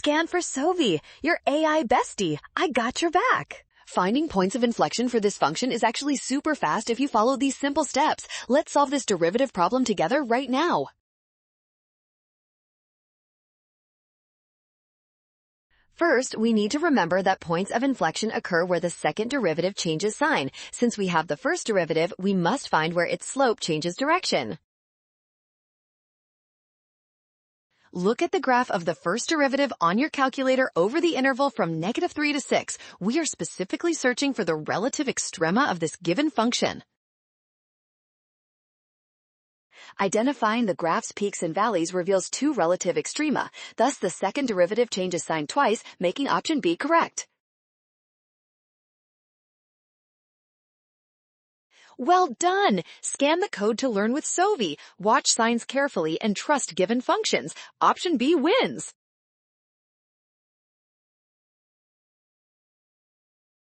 Scan for Sovi, your AI bestie. I got your back. Finding points of inflection for this function is actually super fast if you follow these simple steps. Let's solve this derivative problem together right now. First, we need to remember that points of inflection occur where the second derivative changes sign. Since we have the first derivative, we must find where its slope changes direction. Look at the graph of the first derivative on your calculator over the interval from -3 to 6. We are specifically searching for the relative extrema of this given function. Identifying the graph's peaks and valleys reveals two relative extrema. Thus, the second derivative changes sign twice, making option B correct. Well done! Scan the code to learn with Sovi. Watch signs carefully and trust given functions. Option B wins.